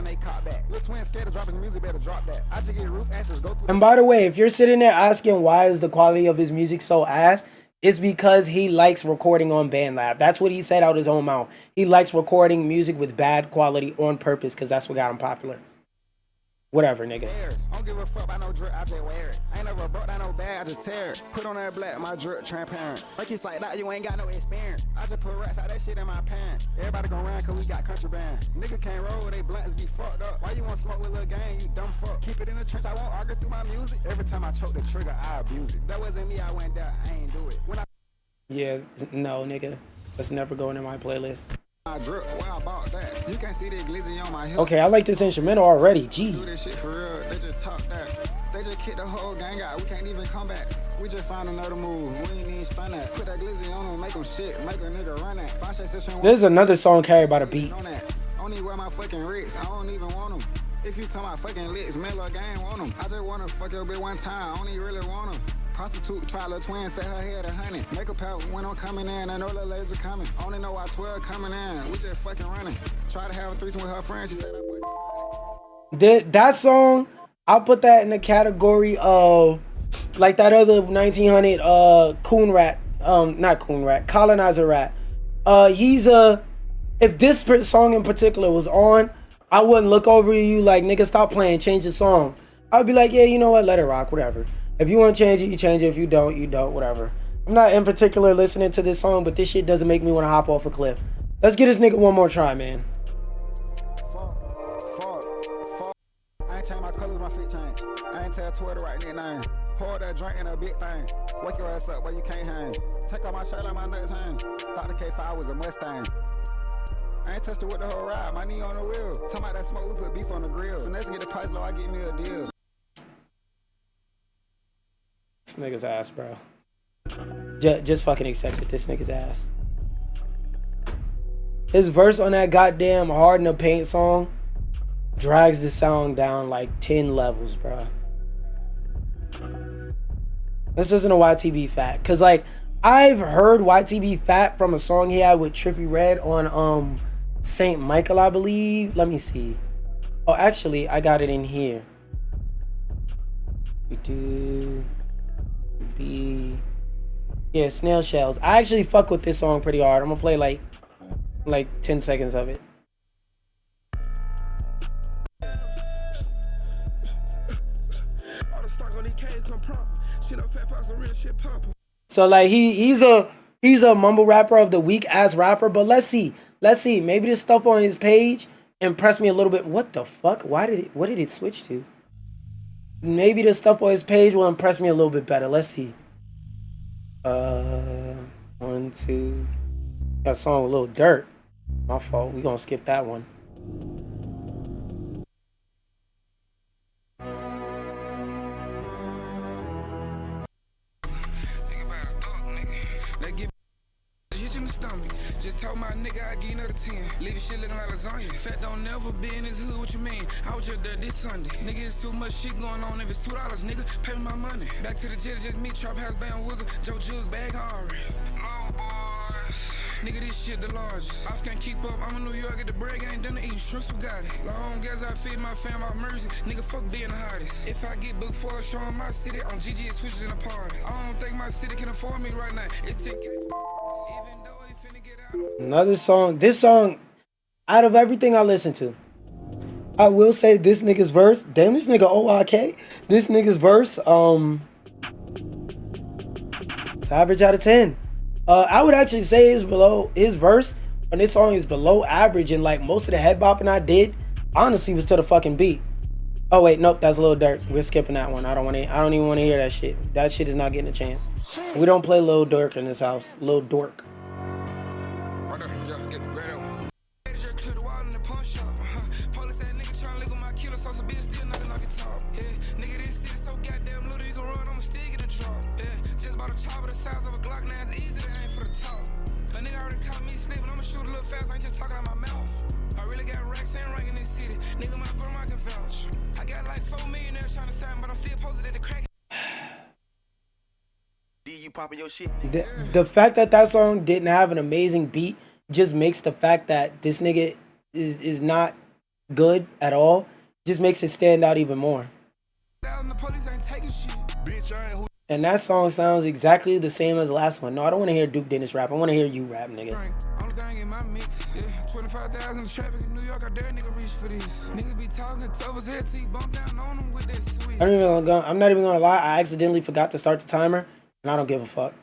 And by the way, if you're sitting there asking why is the quality of his music so ass, it's because he likes recording on BandLab. That's what he said out his own mouth. He likes recording music with bad quality on purpose because that's what got him popular. Whatever, nigga. I don't give a fuck about no drip, I just wear it. I ain't never brought down no bag, I just tear it. Put on that black, my drip transparent. Like it's like that, you ain't got no experience. I just put rats out that shit in my pants. Everybody gon' run cause we got contraband. Nigga can't roll, they blunts be fucked up. Why you want smoke with Lil Gang, you dumb fuck? Keep it in the trench, I won't argue through my music. Every time I choke the trigger, I abuse it. That wasn't me, I went down, I ain't do it. Yeah, no, nigga. That's never going in my playlist. I drip, well, I bought that. You can't see the glizzy on my hip. Okay, I like this instrumental already. Gee. Do this shit for real, they just talk that. They just kick the whole gang out, we can't even come back. We just found another move, we ain't even stun that. Put that glizzy on them, make them shit, make a nigga run that. 5, 6, 7, This is another song carried by the beat. Only wear my fucking Ritz, I don't even want them. If you tell my fucking licks, man, look, I ain't want them. I just wanna fuck your bitch one time, I only really want them. Prostitute, try little twin, set her head 100. Make a pal when I'm coming in, I know the laser coming. Only know I 12 coming in, we just fucking running. Try to have a threesome with her friend, she said I fucking. That song, I'll put that in the category of like that other 1900 coon rat, not coon rat, colonizer rat. If this song in particular was on, I wouldn't look over you like, nigga, stop playing, change the song. I'd be like, yeah, you know what, let it rock, whatever. If you want to change it, you change it. If you don't, you don't, whatever. I'm not in particular listening to this song, but this shit doesn't make me want to hop off a cliff. Let's get this nigga one more try, man. Fuck. I ain't change my colors, my fit change. I ain't tell Twitter right name. Pour that drink in a big thing. Wake your ass up, but you can't hang. Take off my shirt like my nuts hang. Thought the K5 was a Mustang. I ain't touched it with the whole ride, my knee on the wheel. Talking about that smoke, we put beef on the grill. Finesse get the price low, I get me a deal. This nigga's ass, bro. Just fucking accept it. This nigga's ass. His verse on that goddamn Hard in the Paint song drags the sound down like 10 levels, bro. This isn't a YTB fact. Cause like I've heard YTB fat from a song he had with Trippie Redd on Saint Michael, I believe. Let me see. Oh, actually, I got it in here. Yeah, Snail Shells. I actually fuck with this song pretty hard. I'm gonna play like 10 seconds of it. So like he's a mumble rapper of the weak ass rapper, but let's see. Maybe this stuff on his page impressed me a little bit. What the fuck? What did it switch to? Maybe the stuff on his page will impress me a little bit better. Let's see. 1, 2. Got a song with Lil Dirt. My fault. We gonna skip that one. my nigga, I give you another 10. Leave your shit looking like lasagna. Fat don't never be in this hood, what you mean? I was just there this Sunday. Nigga, it's too much shit going on. If it's $2, nigga, pay me my money. Back to the jet, just me, Trap House, Band Wizard, Joe Jug, Bag Harry. Low boys. Nigga, this shit the largest. I can't keep up. I'm in New York at the break. I ain't done to eat shrimps, we got it. Long gas, I feed my fam out mercy. Nigga, fuck being the hottest. If I get booked for a show in my city, on GG, it switches in a party. I don't think my city can afford me right now. It's 10K. Even though he finna get out. Another song. This song, out of everything I listen to, I will say this nigga's verse. Damn, this nigga OIK. This nigga's verse. It's average out of 10. I would actually say his verse on this song is below average, and like most of the head bopping I did, honestly, was to the fucking beat. Oh wait, nope, that's Lil Durk. We're skipping that one. I don't even want to hear that shit. That shit is not getting a chance. We don't play Lil Durk in this house. Lil Dork. The fact that song didn't have an amazing beat just makes the fact that this nigga is not good at all, just makes it stand out even more. And that song sounds exactly the same as the last one. No, I don't want to hear Duke Dennis rap. I want to hear you rap, nigga. Only thing in my mix, yeah. 25,000 traffic in New York. I dare nigga reach for this. Niggas be talking tough as hell till you bump down on them with that sweet. I'm not even gonna lie. I accidentally forgot to start the timer, and I don't give a fuck.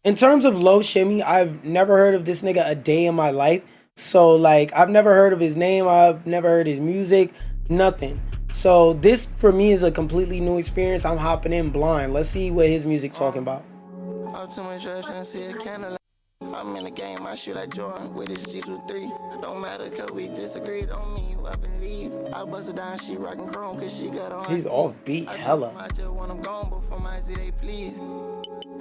In terms of low shimmy, I've never heard of this nigga a day in my life. So like, I've never heard of his name. I've never heard his music. Nothing. So this for me is a completely new experience. I'm hopping in blind. Let's see what his music's talking about. I'm in the game, I shoot like Jordan with his G23. Don't matter, cause we disagree, don't mean you up and leave. I bust her down, she rockin' chrome, cause she got on. He's off beat, hella. I just want them gone before my they please.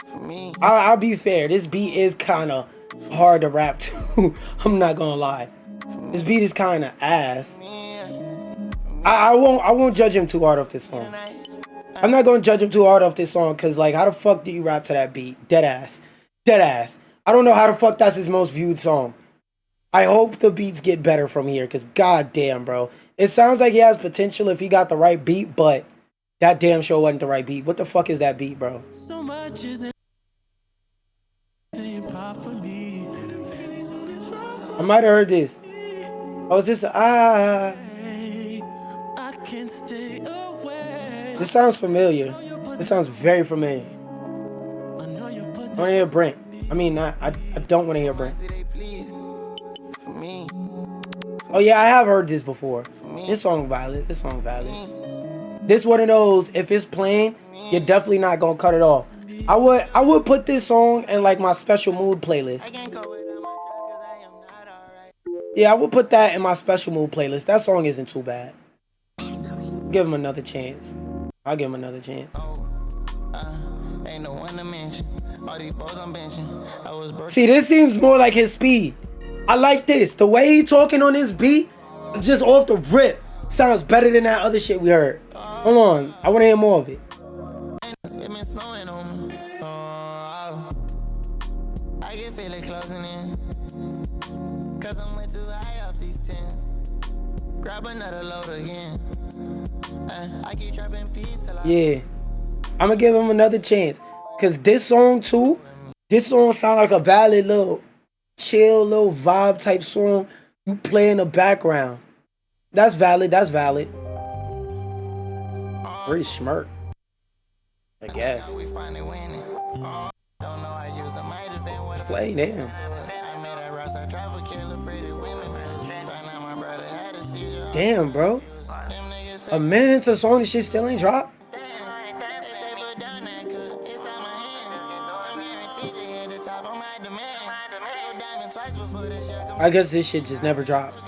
For me. I'll be fair, this beat is kinda hard to rap to. I'm not gonna lie. This beat is kinda ass. I won't judge him too hard off this song. I'm not gonna judge him too hard off this song, cause like, how the fuck do you rap to that beat? Dead ass. Dead ass. I don't know how the fuck that's his most viewed song. I hope the beats get better from here, because goddamn, bro. It sounds like he has potential if he got the right beat, but that damn sure wasn't the right beat. What the fuck is that beat, bro? So much is for me. I might have heard this. Oh, is this I can stay away. This sounds familiar. This sounds very familiar. I want to hear Brent. I mean, I don't want to hear Brent. Oh yeah, I have heard this before. This song valid. This song valid. This one of those, if it's playing, you're definitely not gonna cut it off. I would put this song in like my special mood playlist. Yeah, I would put that in my special mood playlist. That song isn't too bad. Give him another chance. I'll give him another chance. Ain't no one to mention. All these balls I'm benching. See, this seems more like his speed. I like this. The way he talking on this beat, just off the rip, sounds better than that other shit we heard. Hold on, I want to hear more of it. It been snowing on me. I get feeling closing in. Cause I'm way too high off these tents. Grab another load again. I keep trapping peace till Yeah. I'm gonna give him another chance. Cause this song too, this song sound like a valid little chill, little vibe type song you play in the background. That's valid, that's valid. Pretty smart, I guess. Play damn. Damn, bro. A minute into the song, this shit still ain't dropped. I guess this shit just never drops.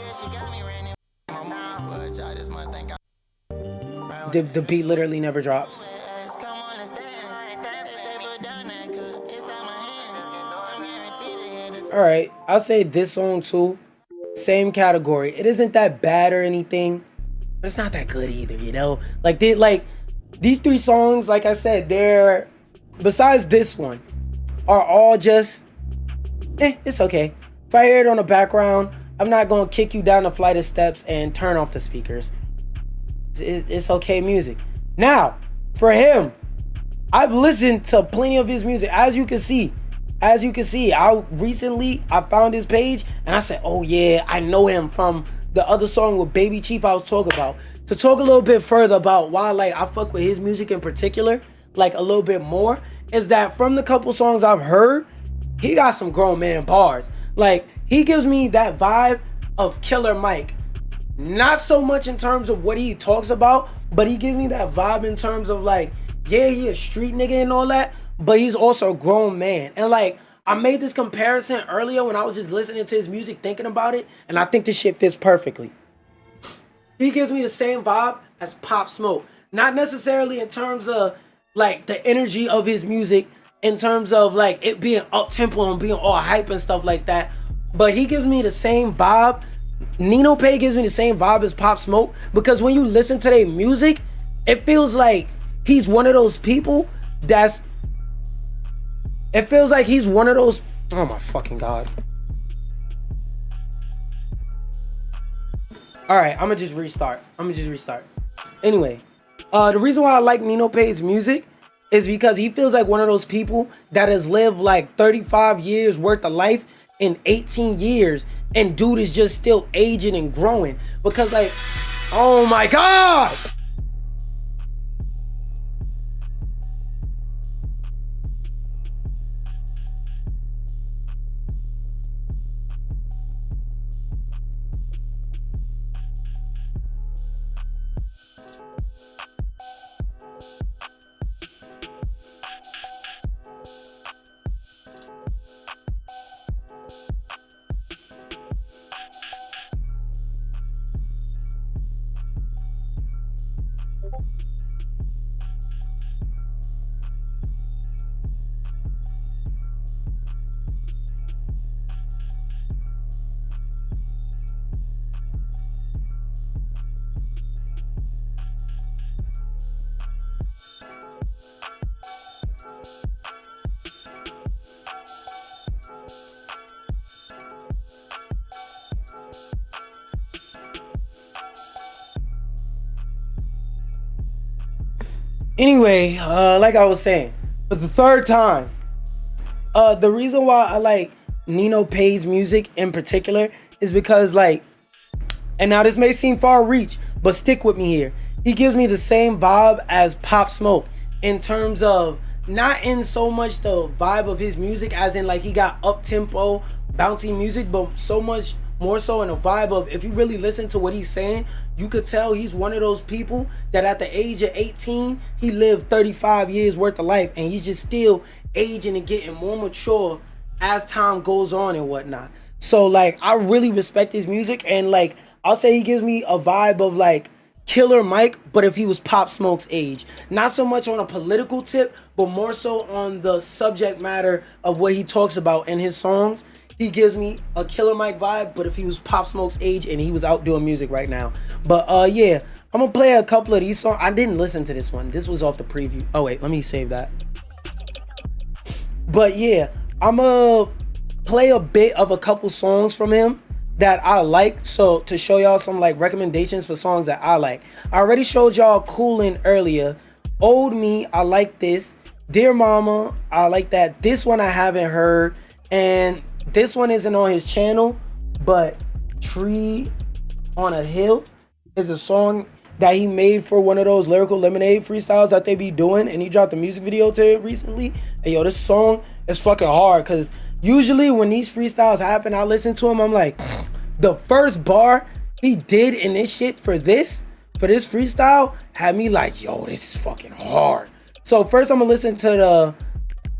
The beat literally never drops. All right, I'll say this song too. Same category. It isn't that bad or anything, but it's not that good either, you know? Like these three songs, like I said, they're, besides this one, are all just, it's okay. If I hear it on the background, I'm not gonna kick you down a flight of steps and turn off the speakers. It's okay music. Now, for him, I've listened to plenty of his music. As you can see, I found his page and I said, oh yeah, I know him from the other song with Baby Chief I was talking about. To talk a little bit further about why like I fuck with his music in particular, like a little bit more, is that from the couple songs I've heard, he got some grown man bars. Like, he gives me that vibe of Killer Mike. Not so much in terms of what he talks about, but he gives me that vibe in terms of like, yeah, he a street nigga and all that, but he's also a grown man. And like, I made this comparison earlier when I was just listening to his music, thinking about it, and I think this shit fits perfectly. He gives me the same vibe as Pop Smoke. Not necessarily in terms of like the energy of his music, in terms of like it being up tempo and being all hype and stuff like that, but he gives me the same vibe. Nino Pay gives me the same vibe as Pop Smoke, because when you listen to their music, it feels like he's one of those people that's, it feels like he's one of those, oh my fucking God. All right, I'm gonna just restart. Anyway, the reason why I like Nino Pay's music is because he feels like one of those people that has lived like 35 years worth of life in 18 years, and dude is just still aging and growing. Because like, oh my God. Anyway, like I was saying, for the third time, the reason why I like Nino Pay's music in particular is because like, and now this may seem far reach, but stick with me here. He gives me the same vibe as Pop Smoke in terms of not in so much the vibe of his music as in like he got up tempo, bouncy music, but so much more so in a vibe of, if you really listen to what he's saying, you could tell he's one of those people that at the age of 18, he lived 35 years worth of life, and he's just still aging and getting more mature as time goes on and whatnot. So like, I really respect his music, and like, I'll say he gives me a vibe of like Killer Mike, but if he was Pop Smoke's age. Not so much on a political tip, but more so on the subject matter of what he talks about in his songs. He gives me a Killer Mike vibe, but if he was Pop Smoke's age and he was out doing music right now. But yeah, I'm gonna play a couple of these songs. I didn't listen to this one. This was off the preview. Oh wait, let me save that. But yeah, I'm gonna play a bit of a couple songs from him that I like, so to show y'all some like recommendations for songs that I like. I already showed y'all Coolin' earlier. Old Me, I like this. Dear Mama, I like that. This one I haven't heard, and this one isn't on his channel, but Tree on a Hill is a song that he made for one of those Lyrical Lemonade freestyles that they be doing, and he dropped a music video to it recently. And yo, this song is fucking hard, because usually when these freestyles happen, I listen to him, I'm like, the first bar he did in this shit for this freestyle had me like, yo, this is fucking hard. So first I'm gonna listen to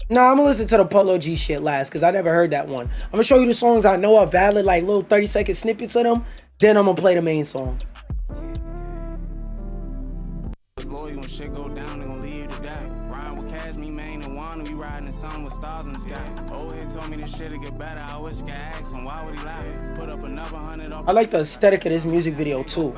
the Polo G shit last, because I never heard that one. I'm gonna show you the songs I know are valid, like little 30-second snippets of them. Then I'm gonna play the main song. Loyal when shit go down, they gon' leave you to die. Ryan with Cash, me, Maine, and Wanda, we riding the sun with stars in the sky. Old head told me this shit'll get better. I wish I could ask him why would he lie? Put up another 100 off. I like the aesthetic of this music video too.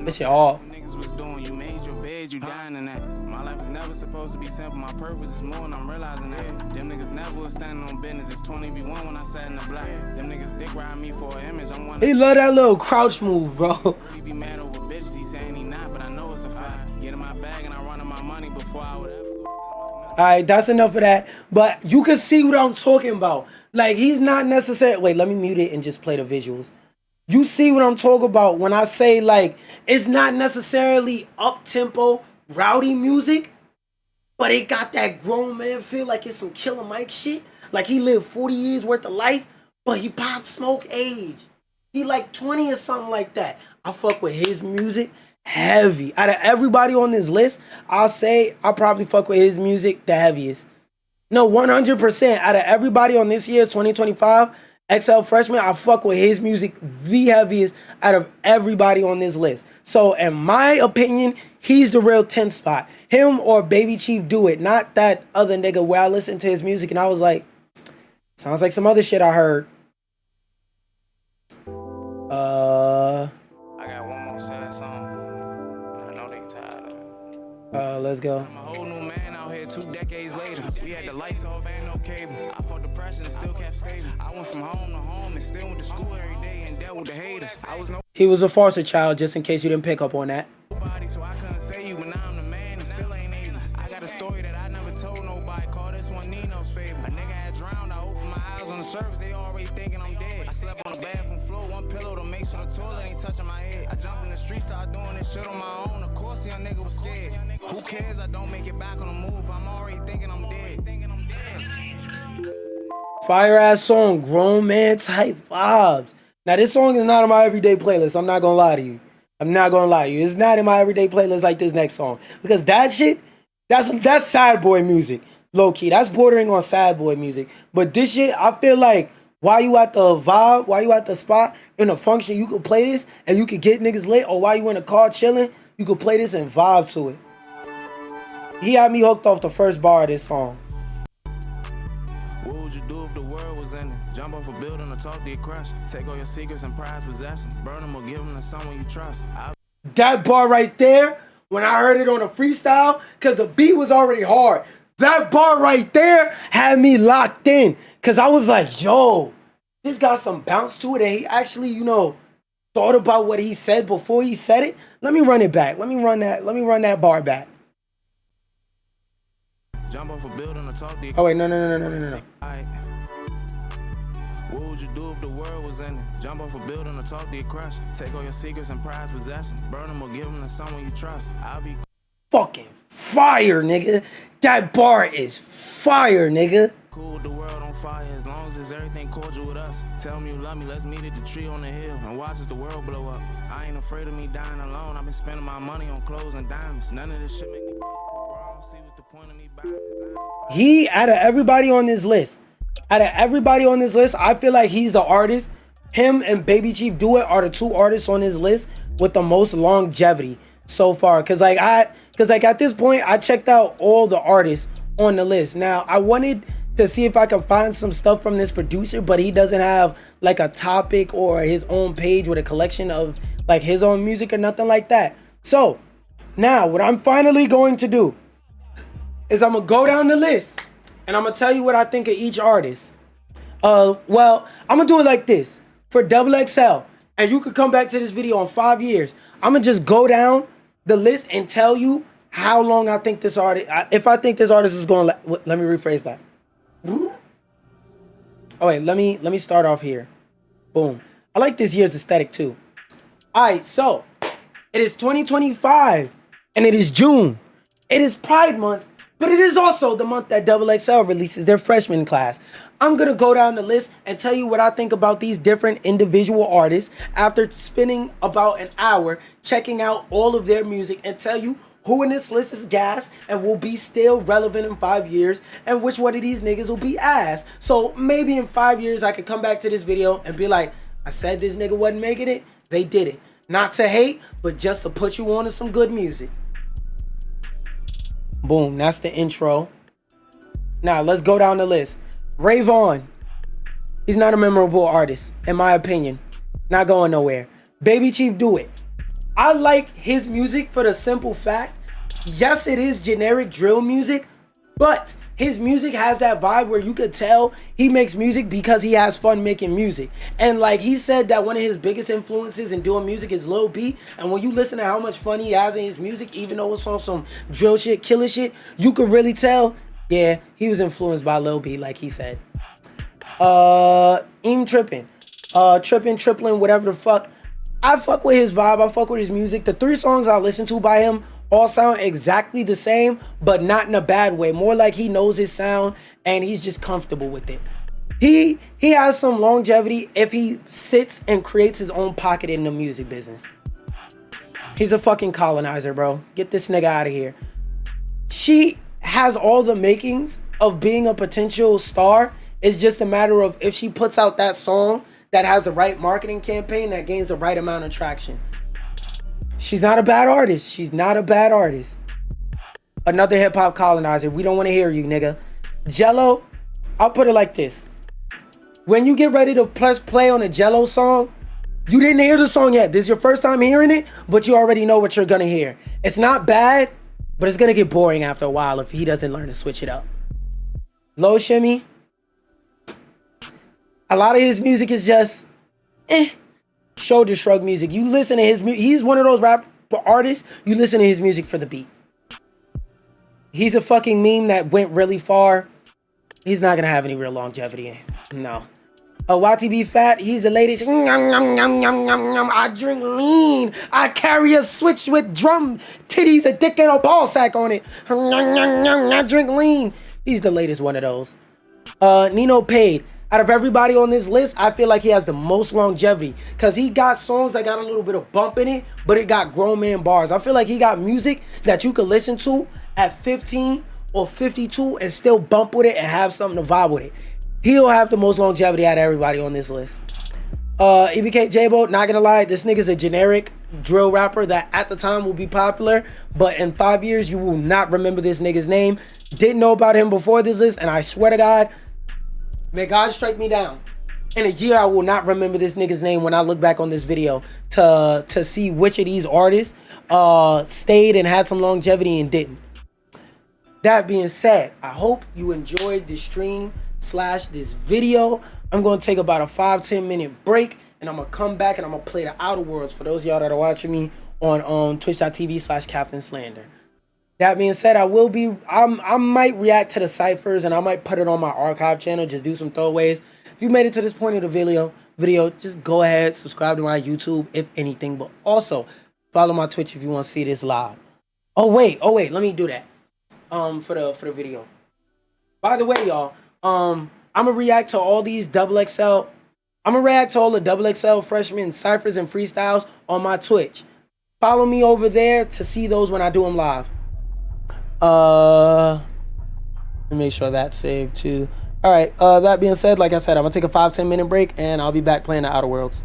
This shit all. Niggas was doing. You made your bed, you dying in that. My life was never supposed to be simple. My purpose is more, and I'm realizing that. Them niggas never was standing on business. It's 20v1 when I sat in the block. Them niggas dick ride me for an image. I'm one. He love that little crouch move, bro. He be mad over bitches. He saying he not, but I know it's a fact. Get in my bag and I run my money before I would ever go. Alright, that's enough of that. But you can see what I'm talking about. Like, he's not necessarily... Wait, let me mute it and just play the visuals. You see what I'm talking about when I say, like, it's not necessarily up-tempo, rowdy music, but it got that grown man feel like it's some Killer Mike shit. Like, he lived 40 years worth of life, but he pop smoke age. He like 20 or something like that. I fuck with his music heavy. Out of everybody on this list, I'll say I probably fuck with his music the heaviest. No, 100%. Out of everybody on this year's 2025 XL Freshman, I fuck with his music the heaviest out of everybody on this list. So, in my opinion, he's the real 10th spot. Him or Baby Chief Do It. Not that other nigga where I listened to his music and I was like, sounds like some other shit I heard. I got one more sad song. I know they tired of it. Let's go. I'm a whole new man out here 2 decades later. We had the lights off and no cable. I fought depression and still kept stable. I went from home to home and still went to school every day and dealt with the haters. I was He was a foster child, just in case you didn't pick up on that. nobody, so I couldn't say you, but now I'm the man and still ain't able. I got a story that I never told nobody. Call this one Nino's favorite. A nigga had drowned. I opened my eyes on the surface. They already thinking I'm dead. I slept on the bathroom floor, one pillow to make sure the toilet ain't touching my head. I jumped in the street, started doing this shit on my own. Of course, young nigga was scared. Who cares? I don't make it back on the move. I'm already thinking I'm dead. Fire ass song, grown man type vibes. Now this song is not on my everyday playlist. I'm not gonna lie to you. It's not in my everyday playlist like this next song. Because that shit, that's sad boy music. Low key. That's bordering on sad boy music. But this shit, I feel like while you at the vibe, while you at the spot, in a function, you could play this and you could get niggas lit. Or while you in the car chilling, you could play this and vibe to it. He had me hooked off the first bar of this song. What would you do if the world was in it? Jump off a building or talk to your crush. Take all your secrets and prized possessions. Burn them or give them to someone you trust. That bar right there, when I heard it on a freestyle, because the beat was already hard. That bar right there had me locked in. Because I was like, yo, this got some bounce to it. And he actually, you know, thought about what he said before he said it. Let me run it back. Let me run that bar back. Jump off a building or talk to your Oh, wait, no. What would you do if the world was in it? Jump off a building or talk to your crush. Take all your secrets and prized possessions. Burn them or give them to someone you trust. I'll be fucking fire, nigga. That bar is fire, nigga. Cool with the world on fire as long as it's everything cordial with us. Tell me you love me, let's meet at the tree on the hill and watch as the world blow up. I ain't afraid of me dying alone. I've been spending my money on clothes and diamonds. None of this shit make me bro. I don't see what's the point of me buying. He, out of everybody on this list, I feel like he's the artist. Him and Baby Chief Do It are the 2 artists on this list with the most longevity so far. Cause at this point, I checked out all the artists on the list. Now, I wanted to see if I could find some stuff from this producer, but he doesn't have like a topic or his own page with a collection of like his own music or nothing like that. So now what I'm finally going to do is I'm gonna go down the list and I'm gonna tell you what I think of each artist. Well, I'm gonna do it like this for XXL, and you could come back to this video in 5 years. I'm gonna just go down the list and tell you how long I think this artist, if I think this artist is going. Let me rephrase that. Oh wait, let me start off here. Boom. I like this year's aesthetic too. Alright, so it is 2025 and it is June. It is Pride Month, but it is also the month that XXL releases their freshman class. I'm gonna go down the list and tell you what I think about these different individual artists after spending about an hour checking out all of their music and tell you who in this list is gas and will be still relevant in 5 years, and which one of these niggas will be ass. So maybe in 5 years I could come back to this video and be like, I said this nigga wasn't making it. They did it. Not to hate, but just to put you on to some good music. Boom, that's the intro. Now, let's go down the list. Ray Vaughn. He's not a memorable artist, in my opinion. Not going nowhere. Baby Chief, Do It. I like his music for the simple fact, yes, it is generic drill music, but his music has that vibe where you could tell he makes music because he has fun making music. And like he said that one of his biggest influences in doing music is Lil B. And when you listen to how much fun he has in his music, even though it's on some drill shit, killer shit, you could really tell, yeah, he was influenced by Lil B, like he said. Trippin', Triplin', whatever the fuck. I fuck with his vibe. I fuck with his music. The 3 songs I listen to by him all sound exactly the same, but not in a bad way. More like he knows his sound and he's just comfortable with it. He has some longevity if he sits and creates his own pocket in the music business. He's a fucking colonizer, bro. Get this nigga out of here. She has all the makings of being a potential star. It's just a matter of if she puts out that song that has the right marketing campaign that gains the right amount of traction. She's not a bad artist. She's not a bad artist. Another hip-hop colonizer. We don't want to hear you, nigga. Jello, I'll put it like this. When you get ready to press play on a Jello song, you didn't hear the song yet. This is your first time hearing it, but you already know what you're going to hear. It's not bad, but it's going to get boring after a while if he doesn't learn to switch it up. Low Shimmy. A lot of his music is just shoulder shrug music. You listen to his music. He's one of those rap artists. You listen to his music for the beat. He's a fucking meme that went really far. He's not going to have any real longevity. No. YTB Fat. He's the latest. I drink lean. I carry a switch with drum titties, a dick, and a ball sack on it. I drink lean. He's the latest one of those. Nino Paid. Out of everybody on this list, I feel like he has the most longevity because he got songs that got a little bit of bump in it, but it got grown man bars. I feel like he got music that you could listen to at 15 or 52 and still bump with it and have something to vibe with it. He'll have the most longevity out of everybody on this list. EBK J-Bo, not gonna lie, this nigga's a generic drill rapper that at the time will be popular, but in 5 years, you will not remember this nigga's name. Didn't know about him before this list, and I swear to God, may God strike me down. In a year, I will not remember this nigga's name when I look back on this video to see which of these artists stayed and had some longevity and didn't. That being said, I hope you enjoyed this stream / this video. I'm going to take about a 5-10 minute break, and I'm going to come back and I'm going to play the Outer Worlds for those of y'all that are watching me on twitch.tv / QaptainSlander. That being said, I might react to the ciphers and I might put it on my archive channel, just do some throwaways. If you made it to this point of the video, just go ahead, subscribe to my YouTube, if anything, but also follow my Twitch if you want to see this live. Oh wait, let me do that. For the video. By the way, y'all, I'm gonna react to all these XXL. I'm gonna react to all the XXL freshman ciphers and freestyles on my Twitch. Follow me over there to see those when I do them live. Let me make sure that's saved too. All right, that being said, like I said, I'm gonna take a 5-10 minute break and I'll be back playing the Outer Worlds.